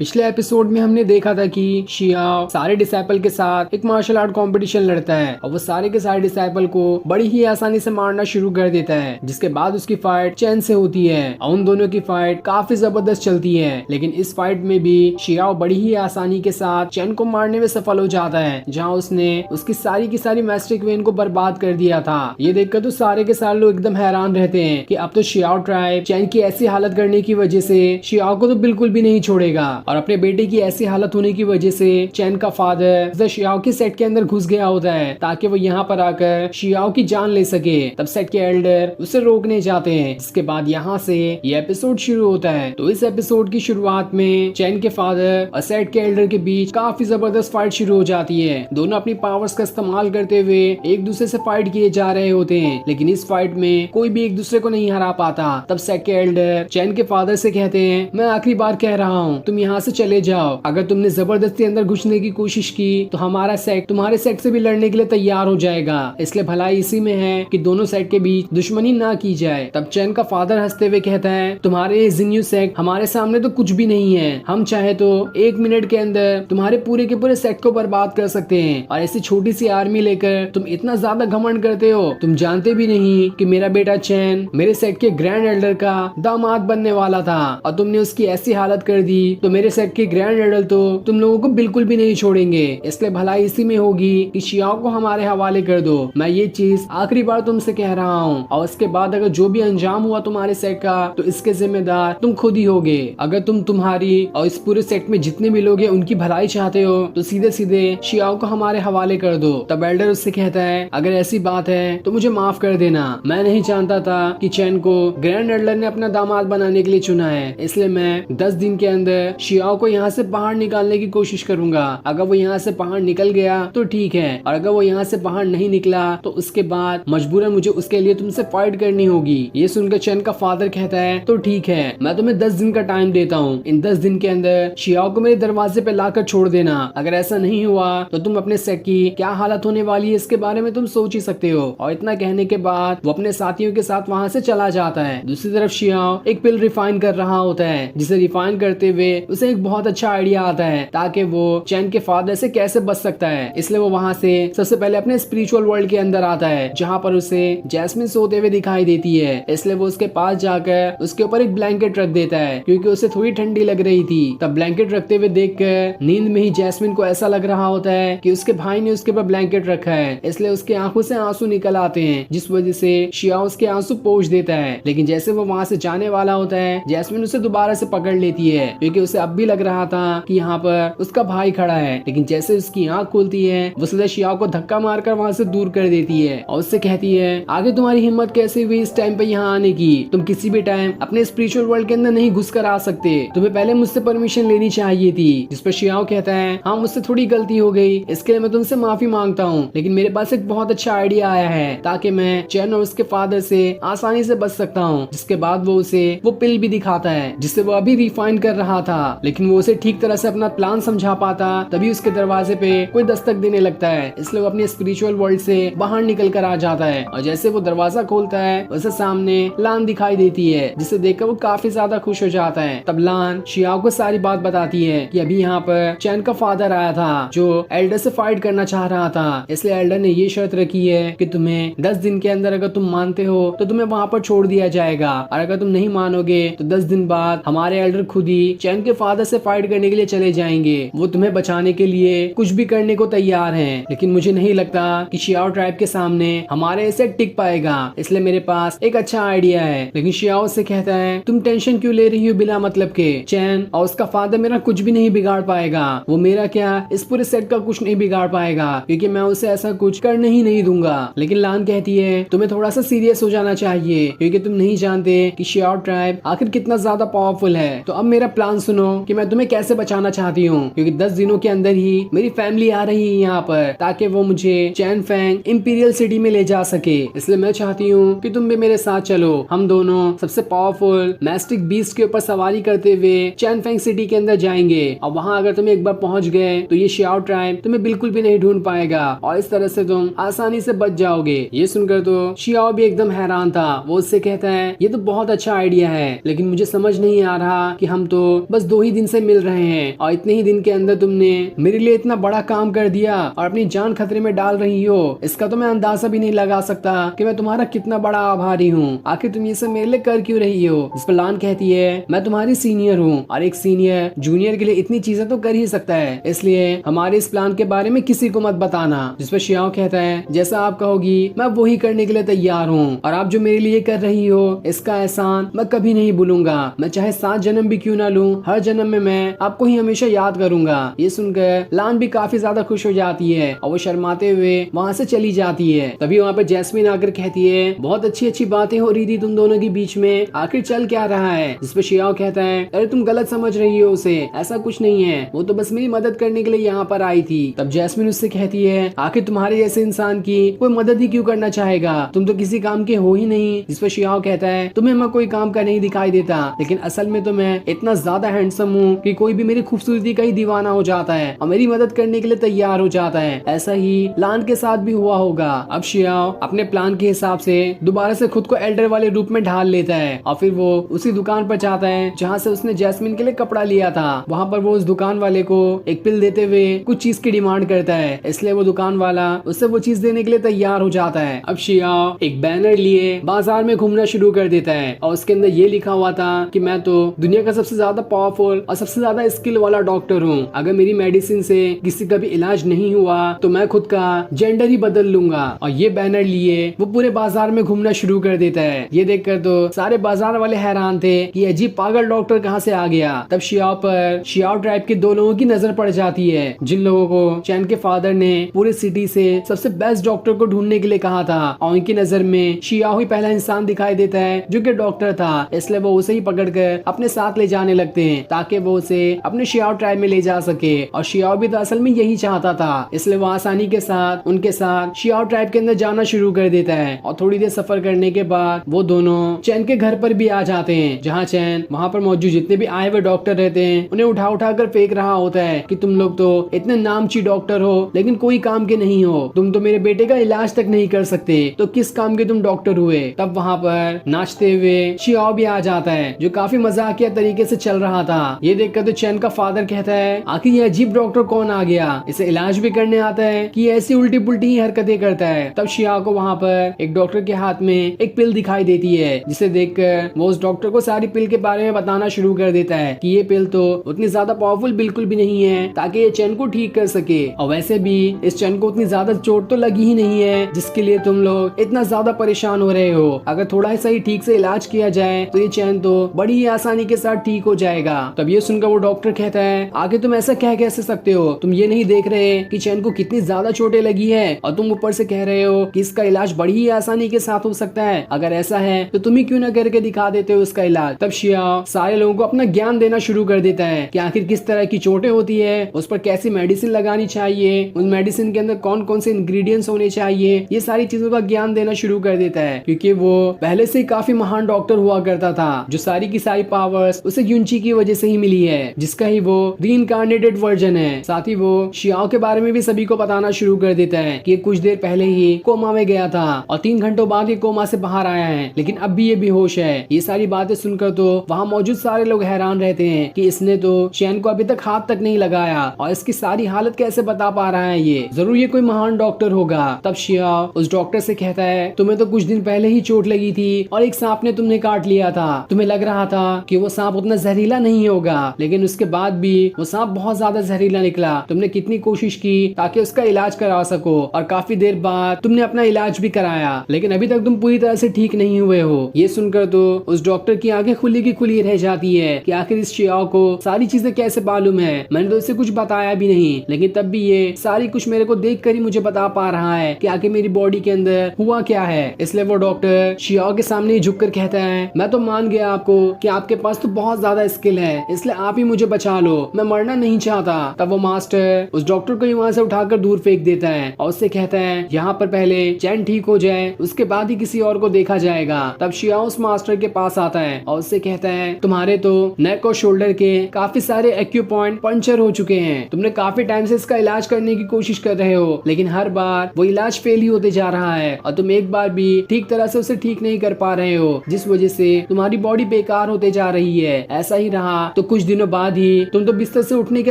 पिछले एपिसोड में हमने देखा था कि शियाओ सारे डिसाइपल के साथ एक मार्शल आर्ट कंपटीशन लड़ता है और वो सारे के सारे डिसाइपल को बड़ी ही आसानी से मारना शुरू कर देता है, जिसके बाद उसकी फाइट चैन से होती है और उन दोनों की फाइट काफी जबरदस्त चलती है। लेकिन इस फाइट में भी शियाओ बड़ी ही आसानी के साथ चैन को मारने में सफल हो जाता है, जहाँ उसने उसकी सारी की सारी मैस्टिक वेन को बर्बाद कर दिया था। ये देखकर तो सारे के सारे लोग एकदम हैरान रहते हैं कि अब तो शियाओ ट्राइब चैन की ऐसी हालत करने की वजह से शियाओ को तो बिल्कुल भी नहीं छोड़ेगा, और अपने बेटे की ऐसी हालत होने की वजह से चैन का फादर शियाओ के सेट के अंदर घुस गया होता है ताकि वो यहाँ पर आकर शियाओ की जान ले सके। तब सेट के एल्डर उसे रोकने जाते हैं, जिसके बाद यहाँ से ये एपिसोड शुरू होता है। तो इस एपिसोड की शुरुआत में चैन के फादर और सेट के एल्डर के बीच काफी जबरदस्त फाइट शुरू हो जाती है। दोनों अपनी पावर्स का इस्तेमाल करते हुए एक दूसरे से फाइट किए जा रहे होते हैं, लेकिन इस फाइट में कोई भी एक दूसरे को नहीं हरा पाता। तब सेट के एल्डर चैन के फादर से कहते हैं, मैं आखिरी बार कह रहा हूँ, तुम यहाँ से चले जाओ। अगर तुमने जबरदस्ती अंदर घुसने की कोशिश की तो हमारा सेट तुम्हारे सेट से भी लड़ने के लिए तैयार हो जाएगा। इसलिए भलाई इसी में है कि दोनों सेट के बीच दुश्मनी ना की जाए। तब चैन का फादर हंसते हुए कहता है, तुम्हारे जिन्यू सेट हमारे सामने तो कुछ भी नहीं है। हम चाहे तो 1 मिनट के अंदर तुम्हारे पूरे के पूरे सेट को बर्बाद कर सकते हैं, और ऐसी छोटी सी आर्मी लेकर तुम इतना ज्यादा घमंड करते हो। तुम जानते भी नहीं कि मेरा बेटा चैन मेरे सेट के ग्रैंड एल्डर का दामाद बनने वाला था, और तुमने उसकी ऐसी हालत कर दी तो मेरे सेट के ग्रैंड एल्डर तो तुम लोगों को बिल्कुल भी नहीं छोड़ेंगे। इसलिए भलाई इसी में होगी कि शियाओ को हमारे हवाले कर दो। मैं ये चीज आखिरी बार तुमसे कह रहा हूँ, और उसके बाद अगर जो भी अंजाम हुआ तुम्हारे सेट का तो इसके जिम्मेदार तुम खुद ही होगे। अगर तुम तुम्हारी और इस पूरे सेट में जितने भी लोग हैं उनकी भलाई चाहते हो तो सीधे सीधे शियाओ को हमारे हवाले कर दो। तब एल्डर उससे कहता है, अगर ऐसी बात है तो मुझे माफ कर देना। मैं नहीं जानता था कि चैन को ग्रैंड एल्डर ने अपना दामाद बनाने के लिए चुना है, इसलिए मैं 10 दिन के अंदर शियाओ को यहाँ से बाहर निकालने की कोशिश करूंगा। अगर वो यहाँ से बाहर निकल गया तो ठीक है, और अगर वो यहाँ से बाहर नहीं निकला तो उसके बाद मजबूरन मुझे उसके लिए तुमसे फाइट करनी होगी। ये सुनकर चैन का फादर कहता है, तो ठीक है, मैं तुम्हें 10 दिन का टाइम देता हूँ। इन 10 दिन के अंदर शियाओ को मेरे दरवाजे पे लाकर छोड़ देना। अगर ऐसा नहीं हुआ तो तुम अपने सेट की क्या हालत होने वाली है इसके बारे में तुम सोच ही सकते हो। और इतना कहने के बाद वो अपने साथियों के साथ वहाँ से चला जाता है। दूसरी तरफ शियाओ एक पिल रिफाइन कर रहा होता है, जिसे रिफाइन करते हुए उसे एक बहुत अच्छा आइडिया आता है ताकि वो चैन के फादर से कैसे बच सकता है। इसलिए वो वहाँ से सबसे पहले अपने स्पिरिचुअल वर्ल्ड के अंदर आता है, जहाँ पर उसे जैस्मिन सोते हुए दिखाई देती है। इसलिए वो उसके पास जाकर उसके ऊपर एक ब्लैंकेट रख देता है, क्योंकि उसे थोड़ी ठंडी लग रही थी। तब ब्लैंकेट रखते हुए देखकर नींद में ही जैस्मिन को ऐसा लग रहा होता है कि उसके भाई ने उसके ऊपर ब्लैंकेट रखा है, इसलिए उसके आंखों से आंसू निकल आते हैं, जिस वजह से शियाओ उसके आंसू पोंछ देता है। लेकिन जैसे वो वहाँ से जाने वाला होता है, जैस्मिन उसे दोबारा से पकड़ लेती है, क्योंकि उसे अब भी लग रहा था कि यहाँ पर उसका भाई खड़ा है। लेकिन जैसे उसकी आंख खुलती है, वो सीधा शियाओ को धक्का मारकर वहाँ से दूर कर देती है और उससे कहती है, आगे तुम्हारी हिम्मत कैसे हुई इस टाइम पे यहाँ आने की? तुम किसी भी टाइम अपने स्पिरिचुअल वर्ल्ड के अंदर नहीं घुस कर आ सकते, तुम्हें पहले मुझसे परमिशन लेनी चाहिए थी। जिस पर शियाओ कहता है, हाँ मुझसे थोड़ी गलती हो गई, इसके लिए मैं तुमसे माफी मांगता हूँ, लेकिन मेरे पास एक बहुत अच्छा आइडिया आया है ताकि मैं चैन और उसके फादर से आसानी से बच सकता हूँ। जिसके बाद वो उसे वो पिल भी दिखाता है जिसे वो अभी रिफाइन कर रहा था, लेकिन वो उसे ठीक तरह से अपना प्लान समझा पाता तभी उसके दरवाजे पे कोई दस्तक देने लगता है। इसलिए वो अपने स्पिरिचुअल वर्ल्ड से बाहर निकल कर आ जाता है, और जैसे वो दरवाजा खोलता है उसे सामने लान दिखाई देती है, जिसे देखकर वो काफी ज्यादा खुश हो जाता है। तब लान शियाओ को सारी बात बताती है कि अभी यहाँ पर चैन का फादर आया था जो एल्डर से फाइट करना चाह रहा था, इसलिए एल्डर ने ये शर्त रखी है कि तुम्हें 10 दिन के अंदर अगर तुम मानते हो तो तुम्हें वहाँ पर छोड़ दिया जाएगा, और अगर तुम नहीं मानोगे तो 10 दिन बाद हमारे एल्डर खुद ही चैन के फादर से फाइट करने के लिए चले जाएंगे। वो तुम्हें बचाने के लिए कुछ भी करने को तैयार हैं, लेकिन मुझे नहीं लगता कि शियाओ ट्राइब के सामने हमारे ऐसे टिक पाएगा, इसलिए मेरे पास एक अच्छा आइडिया है। लेकिन शियाओ से कहता है, तुम टेंशन क्यों ले रही हो बिना मतलब के? चैन और उसका फादर मेरा कुछ भी नहीं बिगाड़ पाएगा, वो मेरा क्या इस पूरे सेट का कुछ नहीं बिगाड़ पाएगा, क्योंकि मैं उसे ऐसा कुछ करने ही नहीं दूंगा। लेकिन लान कहती है, तुम्हें थोड़ा सा सीरियस हो जाना चाहिए, क्योंकि तुम नहीं जानते कि शियाओ ट्राइब आखिर कितना ज्यादा पावरफुल है। तो अब मेरा प्लान सुनो कि मैं तुम्हें कैसे बचाना चाहती हूँ, क्योंकि 10 दिनों के अंदर ही मेरी फैमिली आ रही है यहाँ पर, ताकि वो मुझे चैन फैंग इंपीरियल सिटी में ले जा सके। इसलिए मैं चाहती हूँ कि तुम भी मेरे साथ चलो। हम दोनों सबसे पावरफुल मैस्टिक बीस्ट के ऊपर सवारी करते हुए चैन फैंग सिटी के अंदर जाएंगे, और वहाँ अगर तुम एक बार पहुँच गए तो ये शियाओ ट्राइब तुम्हें बिल्कुल भी नहीं ढूंढ पाएगा, और इस तरह से तुम आसानी से बच जाओगे। ये सुनकर तो शियाओ भी एकदम हैरान था। वो उससे कहता है, ये तो बहुत अच्छा आइडिया है, लेकिन मुझे समझ नहीं आ रहा कि हम तो बस 2 ही ही दिन से मिल रहे हैं और इतने ही दिन के अंदर तुमने मेरे लिए इतना बड़ा काम कर दिया और अपनी जान खतरे में डाल रही हो, इसका तो मैं अंदाजा भी नहीं लगा सकता कि मैं तुम्हारा कितना बड़ा आभारी हूँ। आखिर तुम ये सब मेरे लिए कर क्यों रही हो? जिस पर लान कहती है मैं तुम्हारी सीनियर हूँ और एक सीनियर जूनियर के लिए इतनी चीजें तो कर ही सकता है, इसलिए हमारे इस प्लान के बारे में किसी को मत बताना। जिस पर शियाओ कहता है जैसा आप कहोगी मैं वही करने के लिए तैयार हूँ और आप जो मेरे लिए कर रही हो इसका एहसान मैं कभी नहीं भूलूंगा। मैं चाहे 7 जन्म भी क्यों ना लूं, हर जन्म में मैं आपको ही हमेशा याद करूंगा। ये सुनकर लान भी काफी ज्यादा खुश हो जाती है और वो शर्माते हुए वहाँ से चली जाती है। तभी वहाँ पे जैस्मिन आकर कहती है बहुत अच्छी अच्छी बातें हो रही थी तुम दोनों के बीच में, आखिर चल क्या रहा है? जिस पे शियाओ कहता है अरे तुम गलत समझ रही हो उसे, ऐसा कुछ नहीं है, वो तो बस मेरी मदद करने के लिए यहाँ पर आई थी। तब जैस्मिन उससे कहती है आखिर तुम्हारे जैसे इंसान की कोई मदद ही क्यों करना चाहेगा, तुम तो किसी काम के हो ही नहीं। जिस पर शियाओ कहता है तुम्हें मैं कोई काम का नहीं दिखाई देता, लेकिन असल में तो मैं इतना ज्यादा हैंडसम हूँ कि कोई भी मेरी खूबसूरती का ही दीवाना हो जाता है और मेरी मदद करने के लिए तैयार हो जाता है। ऐसा ही लान के साथ भी हुआ होगा। अब शियाओ अपने प्लान के हिसाब से दोबारा से खुद को एल्डर वाले रूप में ढाल लेता है और फिर वो उसी दुकान पर जाता है जहाँ से उसने जैस्मिन के लिए कपड़ा लिया था। वहाँ पर वो उस दुकान वाले को एक पिल देते हुए कुछ चीज की डिमांड करता है, इसलिए वो दुकान वाला उससे वो चीज देने के लिए तैयार हो जाता है। अब शियाओ एक बैनर लिए बाजार में घूमना शुरू कर देता है और उसके अंदर ये लिखा हुआ था कि मैं तो दुनिया का सबसे ज्यादा पावरफुल और सबसे ज्यादा स्किल वाला डॉक्टर हूँ, अगर मेरी मेडिसिन से किसी का भी इलाज नहीं हुआ तो मैं खुद का जेंडर ही बदल लूंगा। और ये बैनर लिए वो पूरे बाजार में घूमना शुरू कर देता है। ये देखकर तो सारे बाजार वाले हैरान थे कि अजीब पागल डॉक्टर कहाँ से आ गया। तब शियाओ पर शियाओ ट्राइब के 2 लोगों की नजर पड़ जाती है जिन लोगों को चैन के फादर ने पूरे सिटी से सबसे बेस्ट डॉक्टर को ढूंढने के लिए कहा था और उनकी नजर में शियाओ ही पहला इंसान दिखाई देता है जो कि डॉक्टर था, इसलिए वो उसे ही पकड़कर अपने साथ ले जाने लगते हैं ताकि वो उसे अपने शियाओ ट्राइब में ले जा सके। और शियाओ भी तो असल में यही चाहता था, इसलिए वो आसानी के साथ उनके साथ शियाओ ट्राइब के अंदर जाना शुरू कर देता है। और थोड़ी देर सफर करने के बाद वो दोनों चैन के घर पर भी आ जाते हैं जहाँ चैन वहाँ पर मौजूद जितने भी आए हुए डॉक्टर रहते हैं उन्हें उठा उठा कर फेंक रहा होता है कि तुम लोग तो इतने नामची डॉक्टर हो लेकिन कोई काम के नहीं हो, तुम तो मेरे बेटे का इलाज तक नहीं कर सकते तो किस काम के तुम डॉक्टर हुए। तब वहाँ पर नाचते हुए शियाओ भी आ जाता है जो काफी मजाकिया तरीके से चल रहा था। ये देखकर तो चैन का फादर कहता है आखिर ये अजीब डॉक्टर कौन आ गया, इसे इलाज भी करने आता है कि ऐसी उल्टी पुल्टी ही हरकतें करता है। तब शियाओ को वहाँ पर एक डॉक्टर के हाथ में एक पिल दिखाई देती है जिसे देखकर वो उस डॉक्टर को सारी पिल के बारे में बताना शुरू कर देता है कि ये पिल तो उतनी ज्यादा पावरफुल बिल्कुल भी नहीं है ताकि ये चैन को ठीक कर सके, और वैसे भी इस चैन को उतनी ज्यादा चोट तो लगी ही नहीं है जिसके लिए तुम लोग इतना ज्यादा परेशान हो रहे हो। अगर थोड़ा सा ही ठीक से इलाज किया जाए तो ये चैन तो बड़ी ही आसानी के साथ ठीक हो जाएगा। तब ये सुनकर वो डॉक्टर कहता है आगे तुम ऐसा कह कैसे सकते हो, तुम ये नहीं देख रहे कि चैन को कितनी ज्यादा चोटें लगी है और तुम ऊपर से कह रहे हो कि इसका इलाज बड़ी ही आसानी के साथ हो सकता है, अगर ऐसा है तो तुम ही क्यों ना करके दिखा देते हो उसका इलाज। तब शियाओ सारे लोगों को अपना ज्ञान देना शुरू कर देता है कि आखिर किस तरह की चोटें होती है, उस पर कैसी मेडिसिन लगानी चाहिए, उन मेडिसिन के अंदर कौन कौन से इंग्रेडिएंट्स होने चाहिए, ये सारी चीजों का ज्ञान देना शुरू कर देता है क्योंकि वो पहले से काफी महान डॉक्टर हुआ करता था जो सारी की सारी पावर्स उसे यूनची की वजह से ही मिली है जिसका ही वो रीइंकार्नेटेड वर्जन है। साथ ही वो शियाओ के बारे में भी सभी को बताना शुरू कर देता है कि कुछ देर पहले ही कोमा में गया था और 3 घंटों बाद ये कोमा से बाहर आया है लेकिन अब भी ये बेहोश है। ये सारी बातें सुनकर तो वहाँ मौजूद सारे लोग हैरान रहते हैं कि इसने तो चैन को अभी तक हाथ तक नहीं लगाया और इसकी सारी हालत कैसे बता पा रहा है, ये जरूर ये कोई महान डॉक्टर होगा। तब शियाओ उस डॉक्टर से कहता है तुम्हें तो कुछ दिन पहले ही चोट लगी थी और एक सांप ने तुम्हें काट लिया था, तुम्हें लग रहा था कि वो सांप उतना जहरीला नहीं होगा लेकिन उसके बाद भी वो सांप बहुत ज्यादा जहरीला निकला। तुमने कितनी कोशिश की ताकि उसका इलाज करा सको और काफी देर बाद तुमने अपना इलाज भी कराया लेकिन अभी तक तुम पूरी तरह से ठीक नहीं हुए हो। ये सुनकर तो उस डॉक्टर की आंखें खुली की खुली रह जाती है कि आखिर इस शियाओ को सारी चीजें कैसे मालूम है, मैंने तो इसे कुछ बताया भी नहीं लेकिन तब भी ये सारी कुछ मेरे को देख कर ही मुझे बता पा रहा है कि आखिर मेरी बॉडी के अंदर हुआ क्या है। इसलिए वो डॉक्टर शियाओ के सामने झुक कर कहता है मैं तो मान गया आपको कि आपके पास तो बहुत ज्यादा स्किल है, इसलिए आप ही मुझे बचा लो, मैं मरना नहीं चाहता। तब वो मास्टर उस डॉक्टर को वहाँ से उठाकर दूर फेंक देता है और उससे कहता है यहाँ पर पहले चैन ठीक हो जाए उसके बाद ही किसी और को देखा जाएगा। तब शियाओ उस मास्टर के पास आता है और उससे कहता है तुम्हारे तो नेक और शोल्डर के काफी सारे एक्यू पॉइंट पंचर हो चुके हैं, तुमने काफी टाइम से इसका इलाज करने की कोशिश कर रहे हो लेकिन हर बार वो इलाज फेल ही होते जा रहा है और तुम एक बार भी ठीक तरह से उसे ठीक नहीं कर पा रहे हो जिस वजह से तुम्हारी बॉडी बेकार होते जा रही है। ऐसा ही रहा तो कुछ दिनों बाद ही तुम तो बिस्तर से उठने के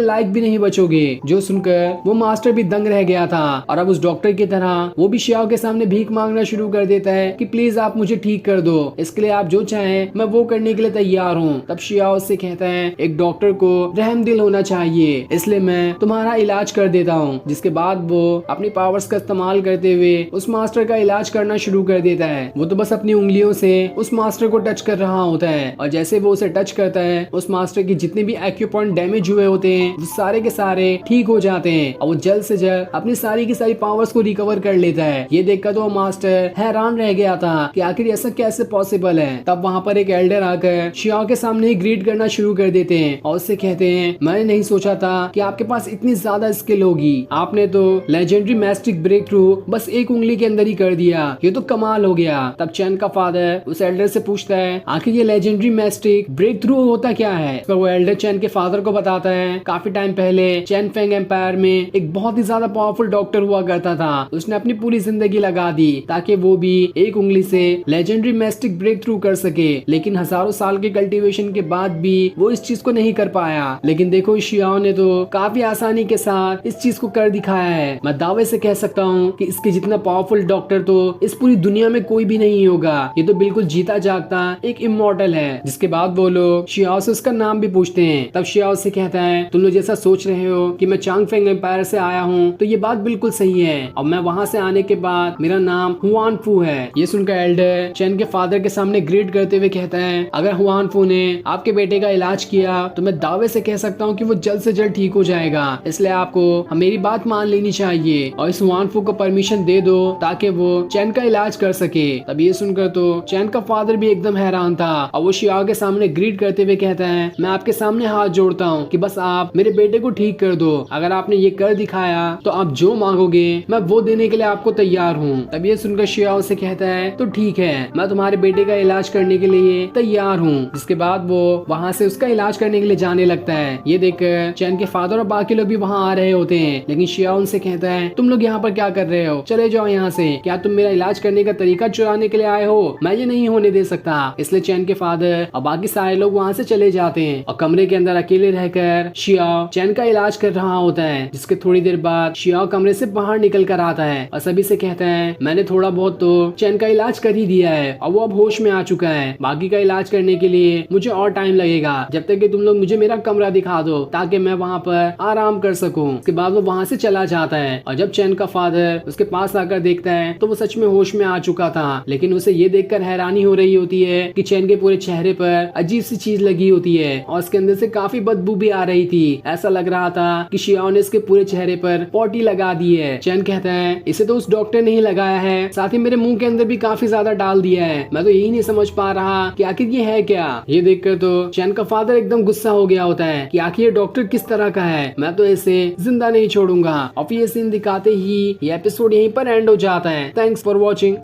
लायक भी नहीं बचोगे। जो सुनकर वो मास्टर भी दंग रह गया था और अब उस डॉक्टर की तरह वो भी शियाओ के सामने भीख मांगना शुरू कर देता है कि प्लीज आप मुझे ठीक कर दो, इसके लिए आप जो चाहें मैं वो करने के लिए तैयार हूँ। तब शियाओ उससे कहता है एक डॉक्टर को रहम दिल होना चाहिए, इसलिए मैं तुम्हारा इलाज कर देता हूँ। जिसके बाद वो अपनी पावर्स का इस्तेमाल करते हुए उस मास्टर का इलाज करना शुरू कर देता है। वो तो बस अपनी उंगलियों से उस मास्टर को टच कर रहा होता है और जैसे वो उसे टच करता है उस मास्टर की जितने भी एक्यू पॉइंट डैमेज हुए होते हैं वो सारे के सारे ठीक हो जाते हैं और वो जल्द से जल्द अपनी सारी की सारी पावर्स को रिकवर कर लेता है। ये देखकर तो वो मास्टर हैरान रह गया था कि आखिर ऐसा कैसे पॉसिबल है। तब वहाँ पर एक एल्डर आकर शियाओ के सामने ही ग्रीट करना शुरू कर देते हैं और उससे कहते हैं मैंने नहीं सोचा था कि आपके पास इतनी ज्यादा स्किल होगी, आपने तो लेजेंडरी मैस्टिक ब्रेक थ्रू बस एक उंगली के अंदर ही कर दिया, ये तो कमाल हो गया। तब चैन का फादर उस एल्डर से पूछता है आखिर ये लेजेंडरी मैस्टिक ब्रेक थ्रू होता क्या है। तो वो एल्डर चैन के फादर को बताता है काफी टाइम पहले चैन फेंग एम्पायर में एक बहुत ही ज्यादा पावरफुल डॉक्टर हुआ करता था, उसने अपनी पूरी जिंदगी लगा दी ताकि वो भी एक उंगली से लेजेंडरी मैस्टिक ब्रेक थ्रू कर सके, लेकिन हजारों साल के कल्टीवेशन के बाद भी वो इस चीज को नहीं कर पाया। लेकिन देखो शियाओ ने तो काफी आसानी के साथ इस चीज को कर दिखाया है। मैं दावे से कह सकता हूँ कि इसके जितना पावरफुल डॉक्टर तो इस पूरी दुनिया में कोई भी नहीं होगा, ये तो बिल्कुल जीता जागता एक इमॉर्टल है। जिसके बाद वो लोग शियाओ से उसका नाम भी पूछते हैं। तब शियाओ से कहता है तुम लोग जैसा सोच रहे हो कि मैं चांग फेंग एम्पायर से आया हूँ तो ये बात बिल्कुल सही है और मैं वहाँ से आने के बाद मेरा नाम हुआन फू है। ये सुनकर एल्डर चैन के फादर के सामने ग्रीट करते हुए कहता है अगर हुआन फू ने आपके बेटे का इलाज किया तो मैं दावे से कह सकता हूँ कि वो जल्द से जल्द ठीक हो जाएगा, इसलिए आपको मेरी बात मान लेनी चाहिए और इस हुआन फू को परमिशन दे दो ताकि वो चैन का इलाज कर सके। तब ये सुनकर तो चैन का फादर भी एकदम हैरान था और वो शियाओ के सामने ग्रीट करते हुए कहता है मैं आपके सामने हाथ जोड़ता हूँ कि बस आप मेरे बेटे को ठीक कर दो, अगर आपने ये कर दिखाया तो आप जो मांगोगे मैं वो देने के लिए आपको तैयार हूँ। तब ये सुनकर शियाओ से कहता है तो ठीक है मैं तुम्हारे बेटे का इलाज करने के लिए तैयार हूँ। जिसके बाद वो वहाँ से उसका इलाज करने के लिए जाने लगता है। ये देखकर चैन के फादर और बाकी लोग भी वहाँ आ रहे होते हैं, लेकिन शियाओ उनसे कहता है तुम लोग यहाँ पर क्या कर रहे हो, चले जाओ यहाँ से, क्या तुम मेरा इलाज करने का तरीका चुराने के लिए आए हो, मैं ये नहीं होने दे सकता। इसलिए चैन के फादर और बाकी सारे लोग वहाँ से चले जाते हैं और कमरे के अंदर अकेले रहकर शियाओ चैन का इलाज कर रहा होता है। जिसके थोड़ी देर बाद शियाओ कमरे से बाहर निकल कर आता है और सभी से कहता है मैंने थोड़ा बहुत तो चैन का इलाज कर ही दिया है और वो अब होश में आ चुका है, बाकी का इलाज करने के लिए मुझे और टाइम लगेगा, जब तक कि तुम लोग मुझे मेरा कमरा दिखा दो ताकि मैं वहाँ पर आराम कर सकूं। उसके बाद वो वहाँ से चला जाता है और जब चैन का फादर उसके पास आकर देखता है तो वो सच में होश में आ चुका था, लेकिन उसे ये देखकर हैरानी हो रही होती है कि चैन के पूरे चेहरे पर अजीब सी चीज लगी होती है और उसके अंदर से काफी बदबू भी आ रही थी। ऐसा लग रहा था कि शियाओ ने इसके पूरे चेहरे पर पॉटी लगा दी है। चैन कहता है इसे तो उस डॉक्टर ने ही लगाया है, साथ ही मेरे मुंह के अंदर भी काफी ज्यादा डाल दिया है, मैं तो यही नहीं समझ पा रहा कि आखिर ये है क्या। ये देखकर तो चैन का फादर एकदम गुस्सा हो गया होता है कि आखिर ये डॉक्टर किस तरह का है, मैं तो इसे जिंदा नहीं छोड़ूंगा। और ये सीन दिखाते ही ये एपिसोड यहीं पर एंड हो जाता है। Thanks for watching.